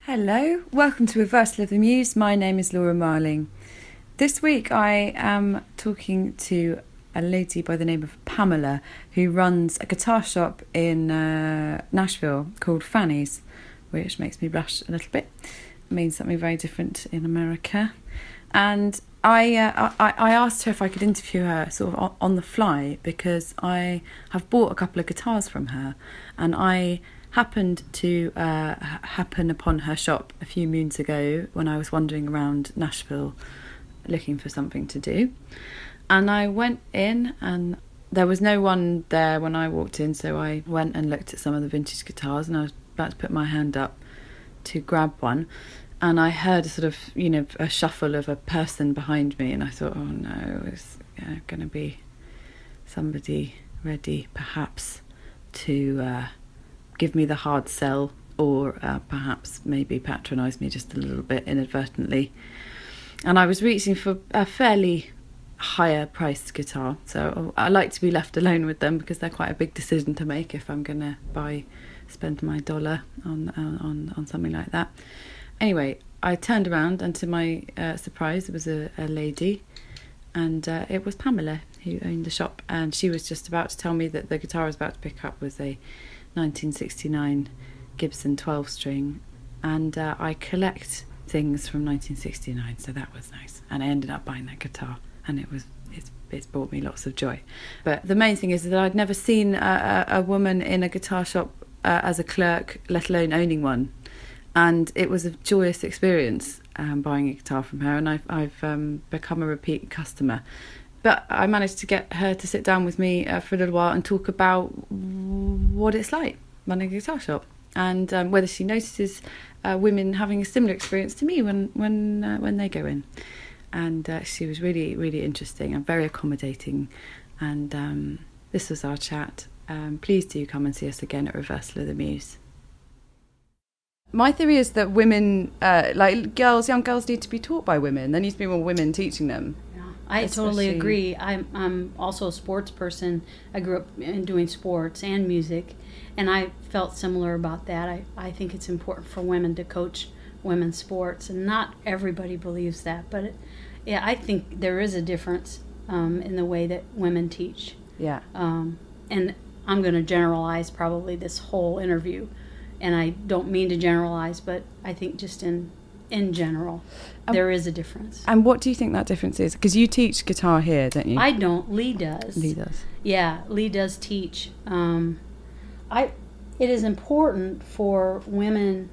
Hello, welcome to Reversal of the Muse. My name is Laura Marling. This week I am talking to a lady by the name of Pamela who runs a guitar shop in Nashville called Fanny's, which makes me blush a little bit. It means something very different in America. And I asked her if I could interview her sort of on the fly because I have bought a couple of guitars from her, and I happened to happen upon her shop a few moons ago when I was wandering around Nashville looking for something to do. And I went in and there was no one there when I walked in, so I went and looked at some of the vintage guitars, and I was about to put my hand up to grab one, and I heard a sort of, a shuffle of a person behind me, and I thought, oh no, it's going to be somebody ready perhaps to give me the hard sell, or perhaps maybe patronise me just a little bit inadvertently. And I was reaching for a fairly higher priced guitar, so I like to be left alone with them because they're quite a big decision to make if I'm going to spend my dollar on something like that. Anyway, I turned around, and to my surprise, there was a lady, and it was Pamela who owned the shop, and she was just about to tell me that the guitar I was about to pick up was a 1969 Gibson 12-string, and I collect things from 1969, so that was nice. And I ended up buying that guitar, and it's brought me lots of joy. But the main thing is that I'd never seen a woman in a guitar shop as a clerk, let alone owning one, and it was a joyous experience buying a guitar from her, and I've become a repeat customer. But I managed to get her to sit down with me for a little while and talk about what it's like running a guitar shop, and whether she notices women having a similar experience to me when they go in. And she was really, really interesting and very accommodating. And this was our chat. Please do come and see us again at Reversal of the Muse. My theory is that women, young girls need to be taught by women. There needs to be more women teaching them. I totally agree. I'm also a sports person. I grew up doing sports and music, and I felt similar about that. I think it's important for women to coach women's sports, and not everybody believes that. But I think there is a difference in the way that women teach. Yeah. And I'm going to generalize probably this whole interview, and I don't mean to generalize, but I think just in general, there is a difference. And what do you think that difference is? Because you teach guitar here, don't you? I don't. Lee does. Lee does. Yeah, Lee does teach. It is important for women,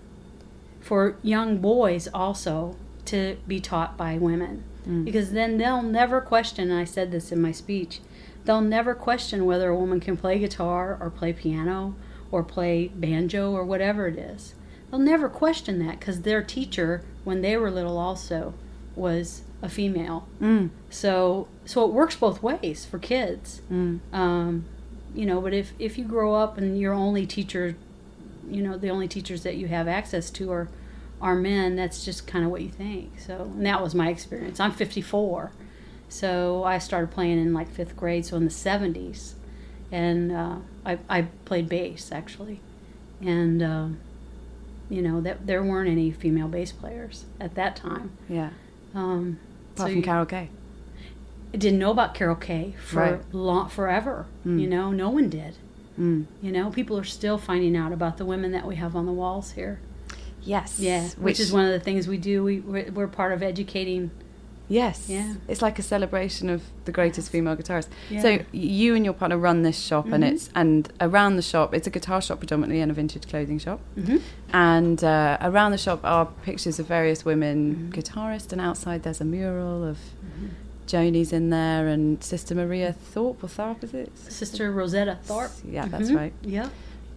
for young boys also, to be taught by women. Because then they'll never question, and I said this in my speech, they'll never question whether a woman can play guitar or play piano or play banjo or whatever it is. They'll never question that because their teacher, when they were little also, was a female. So it works both ways for kids. But if you grow up and your only teacher, the only teachers that you have access to are men, that's just kind of what you think. So, and that was my experience. I'm 54. So I started playing in like 5th grade, so in the 70s. And I played bass, actually. And that there weren't any female bass players at that time. Yeah. Apart from Carol Kay. I didn't know about Carol Kay forever. No one did. People are still finding out about the women that we have on the walls here. Yes. Yeah, which is one of the things we do. We're part of educating. Yes. Yeah. It's like a celebration of the greatest female guitarist. Yeah. So you and your partner run this shop, and around the shop, it's a guitar shop predominantly and a vintage clothing shop. And around the shop are pictures of various women guitarists, and outside there's a mural of Joni's in there, and Sister Maria Thorpe, is it? Sister Rosetta Thorpe. Yeah, that's right. Yeah.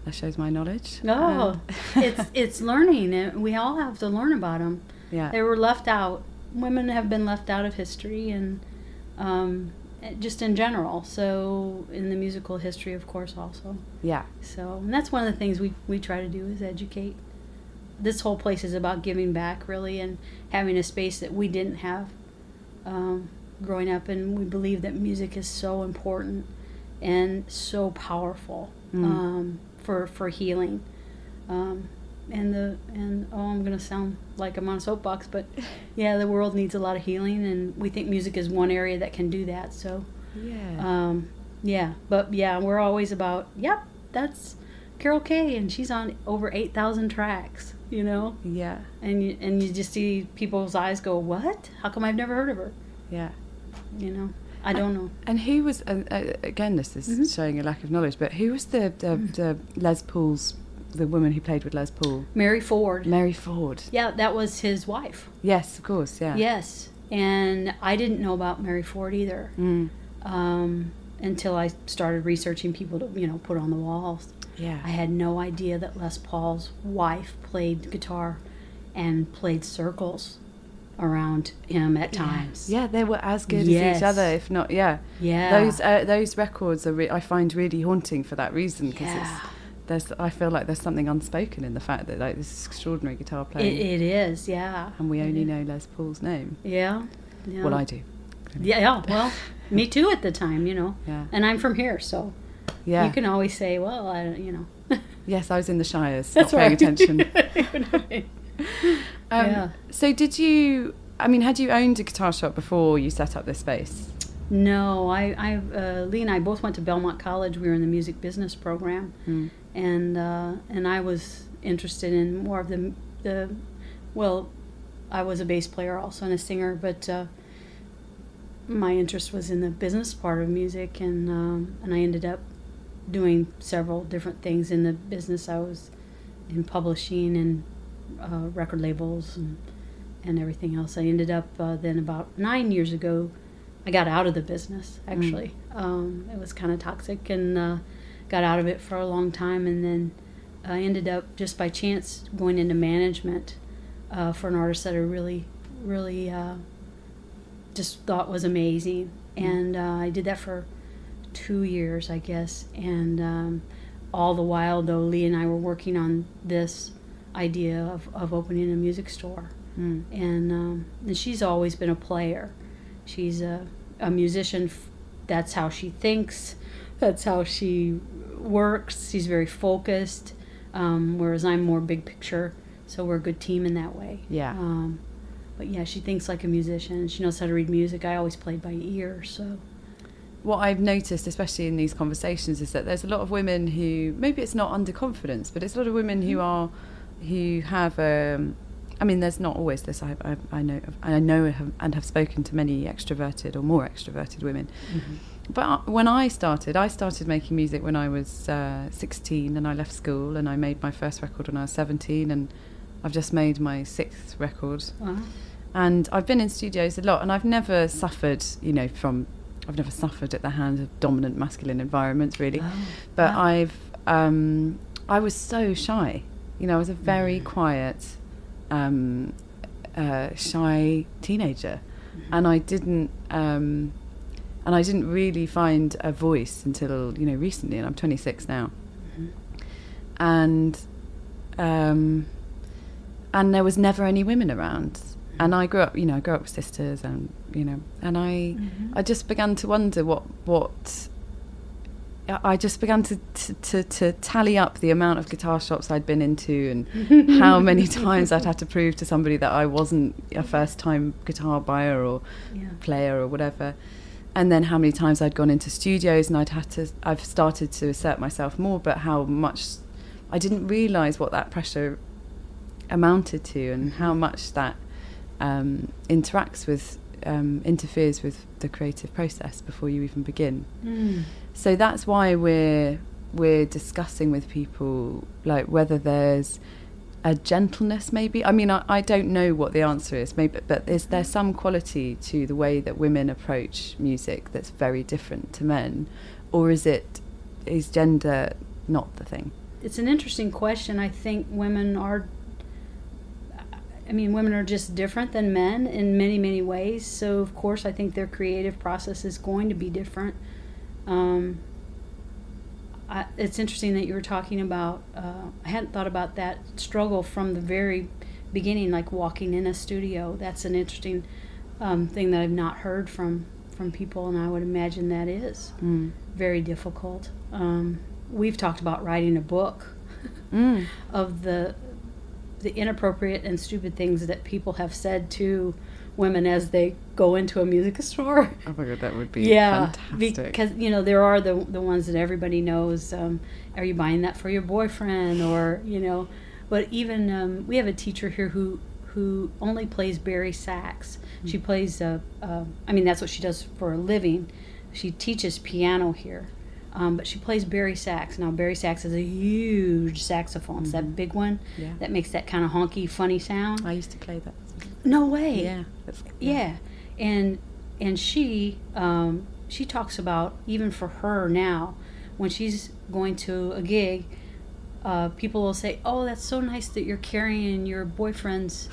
That shows my knowledge. Oh, it's learning, and we all have to learn about them. Yeah. They were left out. Women have been left out of history, and just in general. So in the musical history, of course, also. Yeah. So, and that's one of the things we try to do is educate. This whole place is about giving back, really, and having a space that we didn't have growing up. And we believe that music is so important and so powerful for healing. I'm gonna sound like I'm on a soapbox, but yeah, the world needs a lot of healing, and we think music is one area that can do that. So we're always about, yep, that's Carol Kay, and she's on over 8,000 tracks, you know. Yeah. And you just see people's eyes go, what? How come I've never heard of her? Yeah. You know, I don't know. And who was again? This is showing a lack of knowledge, but who was the Les Paul's, the woman who played with Les Paul? Mary Ford. Mary Ford. Yeah, that was his wife. Yes, of course. Yeah. Yes, and I didn't know about Mary Ford either until I started researching people to put on the walls. Yeah. I had no idea that Les Paul's wife played guitar and played circles around him at times. Yeah, they were as good as each other, if not. Yeah. Those records are I find really haunting for that reason, because I feel like there's something unspoken in the fact that this extraordinary guitar playing. It is, yeah. And we only know Les Paul's name. Yeah. Well, I do. Yeah. Well, me too at the time, Yeah. And I'm from here, so. Yeah. You can always say, well, Yes, I was in the Shires, That's not paying attention. So did you, had you owned a guitar shop before you set up this space? No, Lee and I both went to Belmont College. We were in the music business program, and I was interested in more of I was a bass player also and a singer, but my interest was in the business part of music, and I ended up doing several different things in the business. I was in publishing and record labels and everything else. I ended up then about 9 years ago, I got out of the business, actually. It was kind of toxic, and got out of it for a long time, and then I ended up just by chance going into management for an artist that I really, really just thought was amazing. And I did that for 2 years, I guess, and all the while, though, Lee and I were working on this idea of opening a music store. And she's always been a player. She's a musician. That's how she thinks. That's how she works. She's very focused, whereas I'm more big picture, so we're a good team in that way. Yeah. But yeah, she thinks like a musician. She knows how to read music. I always played by ear, so... What I've noticed, especially in these conversations, is that there's a lot of women who, maybe it's not underconfidence, but it's a lot of women who have there's not always this. I know and have spoken to many extroverted or more extroverted women. But when I started making music when I was 16, and I left school, and I made my first record when I was 17, and I've just made my 6th record. Wow. And I've been in studios a lot, and I've never suffered, I've never suffered at the hands of dominant masculine environments, really. Oh, but wow. I was so shy. I was a very quiet, shy teenager, and I didn't really find a voice until recently, and I'm 26 now. And there was never any women around. And I grew up with sisters, and and I just began to wonder what I just began to tally up the amount of guitar shops I'd been into, and how many times I'd had to prove to somebody that I wasn't a first-time guitar buyer or player or whatever, and then how many times I'd gone into studios and I've started to assert myself more, but how much I didn't realise what that pressure amounted to, and how much that interferes with the creative process before you even begin. So that's why we're discussing with people, like, whether there's a gentleness, maybe. I don't know what the answer is, maybe, but is there some quality to the way that women approach music that's very different to men, or is gender not the thing? It's an interesting question. I think women are just different than men in many, many ways. So, of course, I think their creative process is going to be different. It's interesting that you were talking about, I hadn't thought about that struggle from the very beginning, like walking in a studio. That's an interesting thing that I've not heard from people, and I would imagine that is very difficult. We've talked about writing a book of the inappropriate and stupid things that people have said to women as they go into a music store. Oh my God, that would be fantastic. Because, you know, there are the ones that everybody knows. Are you buying that for your boyfriend? Or, you know, but even we have a teacher here who only plays bari sax. Mm-hmm. She plays, I mean, that's what she does for a living. She teaches piano here. But she plays bari sax. Now, bari sax is a huge saxophone. It's that big one that makes that kind of honky, funny sound. I used to play that. No way. Yeah. Yeah. And she talks about, even for her now, when she's going to a gig, people will say, "Oh, that's so nice that you're carrying your boyfriend's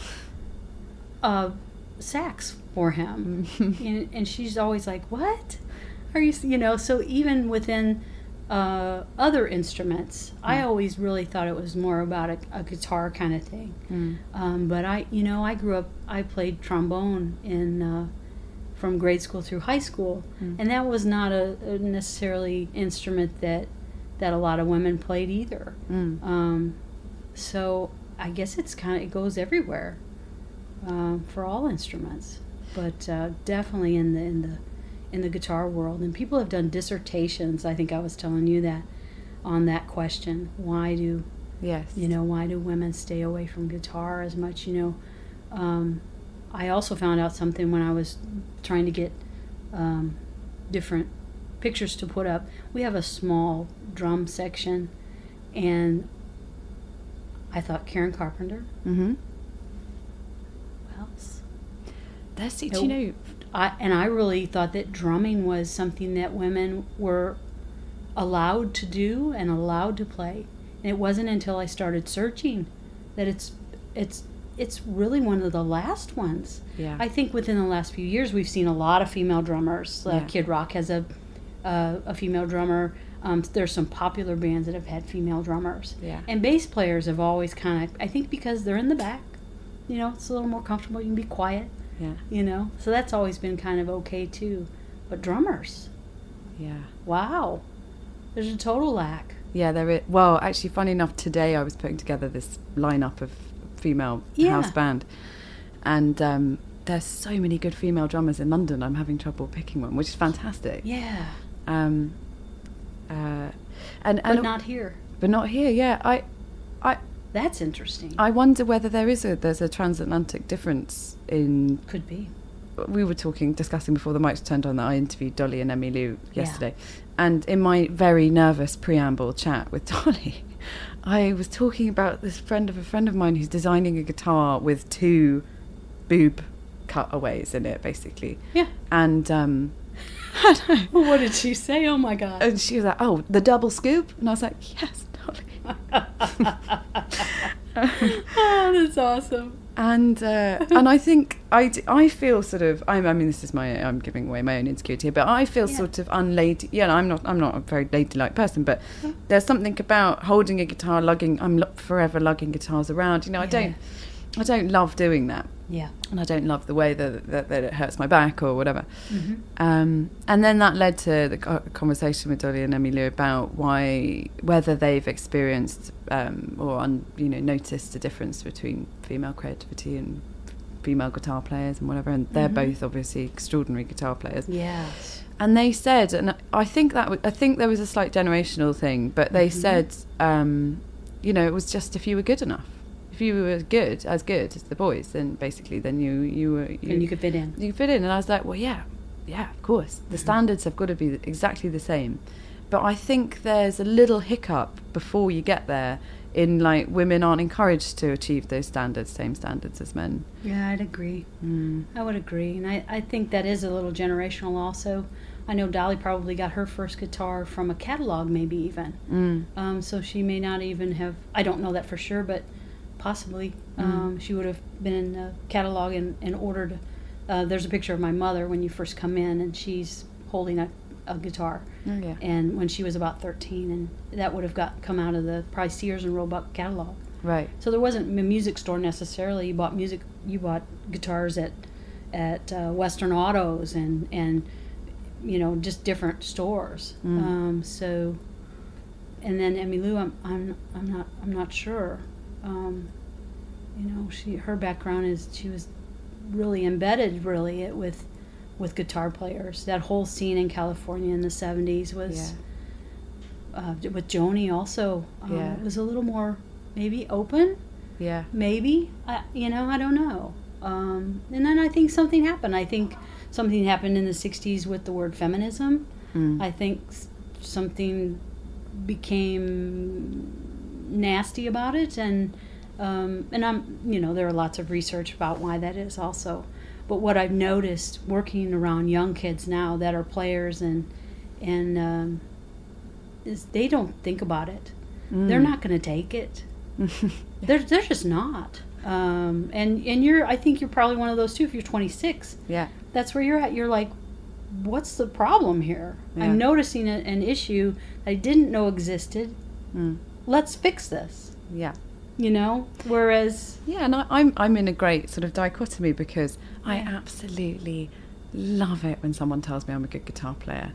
sax for him." And she's always like, "What? Are you?" You know. So even within other instruments, I always really thought it was more about a guitar kind of thing. But I grew up. I played trombone from grade school through high school, and that was not a necessarily instrument that a lot of women played either. So I guess it goes everywhere for all instruments, but definitely in the guitar world. And people have done dissertations, I think I was telling you that, on that question. Why do women stay away from guitar as much? I also found out something when I was trying to get different pictures to put up. We have a small drum section, and I thought Karen Carpenter. Who else? That's it, you know. I really thought that drumming was something that women were allowed to do and allowed to play. And it wasn't until I started searching that it's really one of the last ones. Yeah. I think within the last few years we've seen a lot of female drummers. Kid Rock has a female drummer. There's some popular bands that have had female drummers. Yeah. And bass players have always kind of, I think because they're in the back, it's a little more comfortable. You can be quiet. Yeah. So that's always been kind of okay too. But drummers. Yeah. Wow. There's a total lack. Yeah, there is. Well, actually, funny enough, today I was putting together this lineup of female house band, and there's so many good female drummers in London. I'm having trouble picking one, which is fantastic. Yeah. And not here. But not here. Yeah. I That's interesting. I wonder whether there's a transatlantic difference in. Could be. We were discussing before the mics turned on that I interviewed Dolly and Emmylou yesterday. And in my very nervous preamble chat with Dolly, I was talking about this friend of mine who's designing a guitar with 2 boob cutaways in it, basically. Yeah. And I don't know. What did she say? Oh my God. And she was like, "Oh, the double scoop?" And I was like, "Yes, Dolly." Oh, that's awesome. And I think I feel sort of, I mean, this is I'm giving away my own insecurity here, but I feel sort of unlady. Yeah, I'm not a very ladylike person, but there's something about holding a guitar, I'm forever lugging guitars around. I don't love doing that. Yeah. And I don't love the way that it hurts my back or whatever. Mm-hmm. And then that led to the conversation with Dolly and Emmylou about whether they've experienced or noticed a difference between female creativity and female guitar players and whatever. And they're both obviously extraordinary guitar players. Yes. And they said, and I think there was a slight generational thing, but they said, it was just if you were good enough. If you were as good as the boys, then basically, then you could fit in. You could fit in, and I was like, well, yeah, of course. The standards have got to be exactly the same, but I think there's a little hiccup before you get there. In like, women aren't encouraged to achieve those same standards as men. Yeah, I'd agree. I would agree, and I think that is a little generational also. I know Dolly probably got her first guitar from a catalog, maybe even. So she may not even have. I don't know that for sure, but. Possibly. She would have been in the catalog and ordered. There's a picture of my mother when you first come in, and she's holding a guitar. Oh, yeah. And when she was about 13, and that would have come out of the probably Sears and Roebuck catalog. Right. So there wasn't a music store necessarily. You bought guitars at Western Autos and just different stores. So, and then Emmylou, I'm not sure. her background is she was really embedded with guitar players. That whole scene in California in the 70s was with Joni also. It was a little more maybe open. Yeah. Maybe. I don't know. And then I think something happened. I think something happened in the 60s with the word feminism. I think something became nasty about it, and I'm, there are lots of research about why that is also. But what I've noticed working around young kids now that are players and is they don't think about it. They're not going to take it. They're just not. And I think you're probably one of those too. If you're 26, that's where you're at. You're like, what's the problem here? I'm noticing an issue I didn't know existed. Let's fix this. Whereas and I'm in a great sort of dichotomy, because I absolutely love it when someone tells me I'm a good guitar player.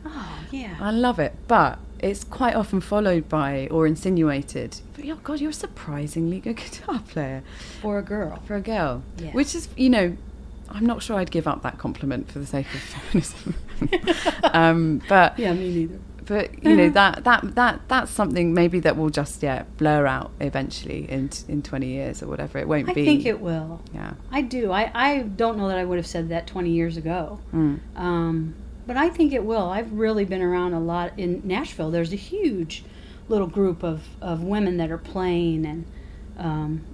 I love it, but it's quite often followed by or insinuated, oh God, you're a surprisingly good guitar player for a girl, which is, I'm not sure I'd give up that compliment for the sake of feminism. But me neither. But that's something maybe that will just blur out eventually in 20 years or whatever. It won't be. I think it will. Yeah, I do. I don't know that I would have said that 20 years ago. But I think it will. I've really been around a lot in Nashville. There's a huge little group of women that are playing, and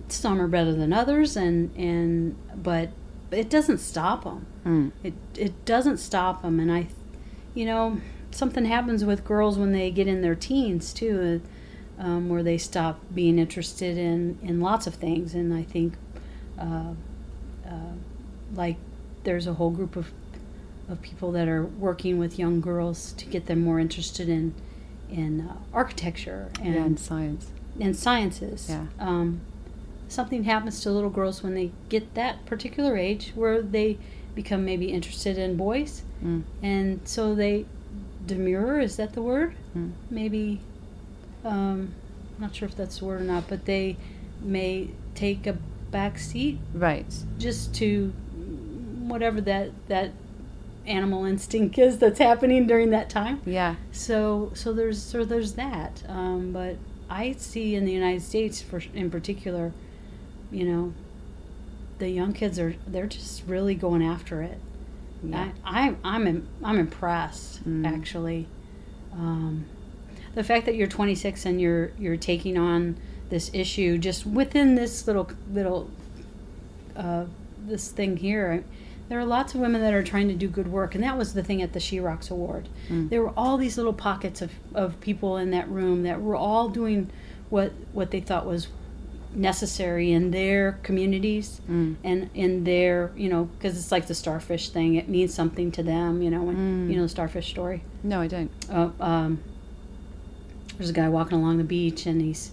some are better than others, but it doesn't stop them. It doesn't stop them, and something happens with girls when they get in their teens too, where they stop being interested in lots of things. And I think like there's a whole group of people that are working with young girls to get them more interested in architecture and science and sciences. Something happens to little girls when they get that particular age where they become maybe interested in boys, and so they demure, is that the word? Maybe, not sure if that's the word or not, but they may take a back seat, right, just to whatever that animal instinct is that's happening during that time. So there's that. But I see in the United States, in particular, the young kids they're just really going after it. I'm impressed, actually. The fact that you're 26 and you're taking on this issue just within this little this thing here. There are lots of women that are trying to do good work, and that was the thing at the She Rocks Award. There were all these little pockets of people in that room that were all doing what they thought was necessary in their communities and in their, because it's like the starfish thing. It means something to them, when the starfish story. No, I don't. There's a guy walking along the beach, and he's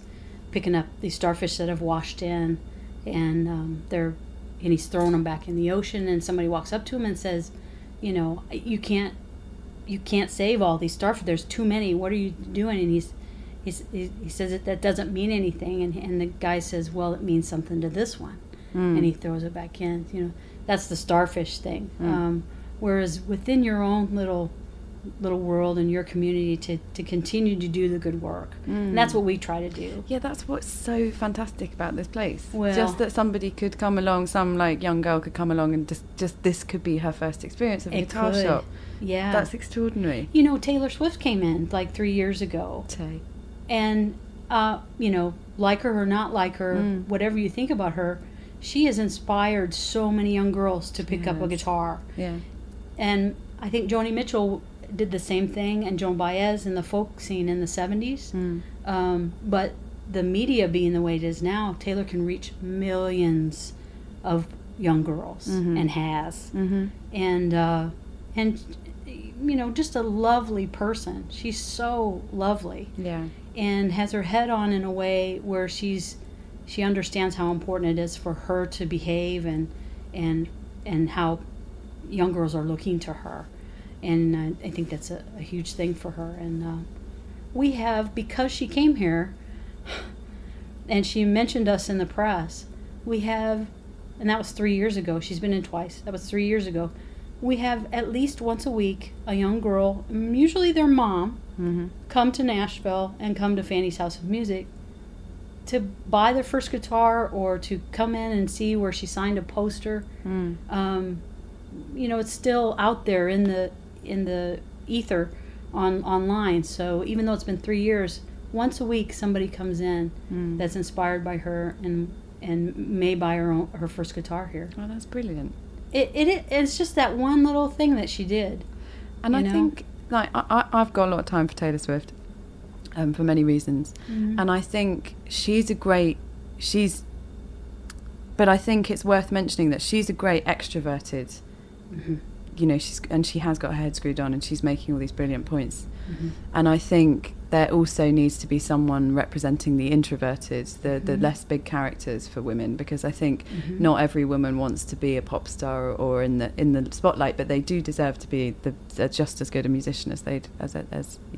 picking up these starfish that have washed in, and he's throwing them back in the ocean, and somebody walks up to him and says, you can't save all these starfish. There's too many. What are you doing? And he says that doesn't mean anything, and the guy says, well, it means something to this one, and he throws it back in. That's the starfish thing. Whereas within your own little world and your community to continue to do the good work, and that's what we try to do. That's what's so fantastic about this place. Well, just that somebody could come along, some young girl could come along, and just this could be her first experience of a guitar shop. That's extraordinary. Taylor Swift came in 3 years ago. And, like her or not like her, whatever you think about her, she has inspired so many young girls to pick up a guitar. And I think Joni Mitchell did the same thing, and Joan Baez in the folk scene in the 70s. But the media being the way it is now, Taylor can reach millions of young girls, and has. And just a lovely person. She's so lovely. And has her head on in a way where she understands how important it is for her to behave, and how young girls are looking to her. And I think that's a huge thing for her. And we have, because she came here and she mentioned us in the press, we have, and that was 3 years ago. She's been in twice. That was 3 years ago. We have at least once a week a young girl, usually their mom, come to Nashville and come to Fanny's House of Music to buy their first guitar or to come in and see where she signed a poster. You know, it's still out there in the ether online. So even though it's been 3 years, once a week somebody comes in that's inspired by her and may buy her first guitar here. Oh, that's brilliant. It's just that one little thing that she did. And I think, like, I've got a lot of time for Taylor Swift, for many reasons. And I think but I think it's worth mentioning that she's a great extroverted, you know, she has got her head screwed on and she's making all these brilliant points. And I think there also needs to be someone representing the introverted, the less big characters for women, because I think not every woman wants to be a pop star or in the spotlight, but they do deserve to be just as good a musician as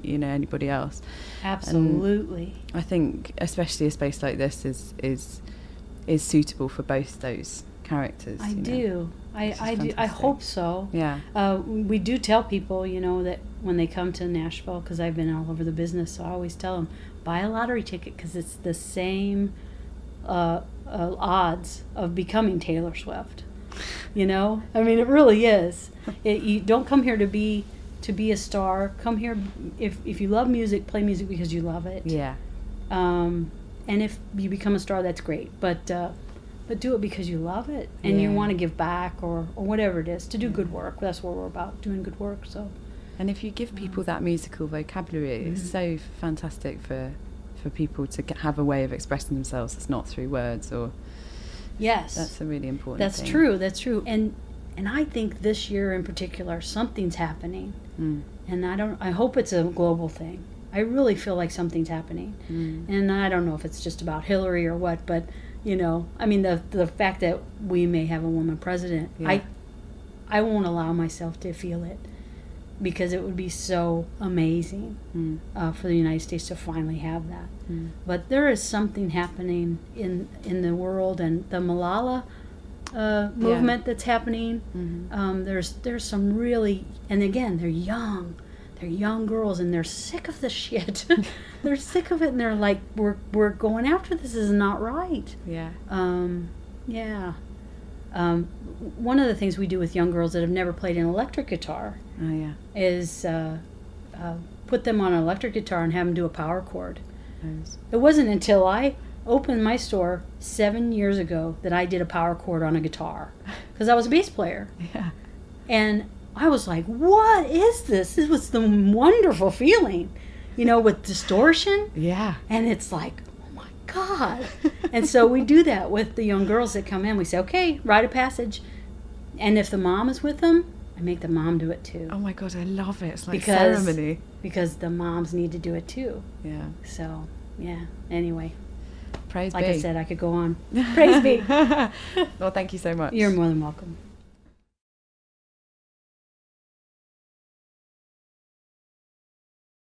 you know, anybody else. Absolutely. And I think especially a space like this is suitable for both those characters. I do. I hope so. Yeah. We do tell people, you know, that when they come to Nashville, because I've been all over the business, so I always tell them, buy a lottery ticket because it's the same odds of becoming Taylor Swift. You know, I mean, it really is. You don't come here to be a star. Come here if you love music, play music because you love it. Yeah. And if you become a star, that's great. But do it because you love it and you want to give back or whatever it is, to do good work. That's what we're about, doing good work. So, and if you give people that musical vocabulary, it's so fantastic for people to have a way of expressing themselves that's not through words or. Yes, that's a really important That's thing. true. That's true. And I think this year in particular, something's happening. And I hope it's a global thing. I really feel like something's happening. And I don't know if it's just about Hillary or what, but you know, I mean, the fact that we may have a woman president, I won't allow myself to feel it, because it would be so amazing for the United States to finally have that. But there is something happening in the world, and the Malala movement that's happening. There's some really, and again, they're young girls, and they're sick of the shit. They're sick of it, and they're like, we're going after this. This is not right. One of the things we do with young girls that have never played an electric guitar is put them on an electric guitar and have them do a power chord. It wasn't until I opened my store 7 years ago that I did a power chord on a guitar, because I was a bass player. And I was like, what is this? This was the wonderful feeling, you know, with distortion. And it's like, oh my God. And so we do that with the young girls that come in. We say, okay, rite of passage. And if the mom is with them, I make the mom do it too. Oh my God, I love it. It's like ceremony. Because the moms need to do it too. So, anyway. Praise be. Like I said, I could go on. Praise be. Well, thank you so much. You're more than welcome.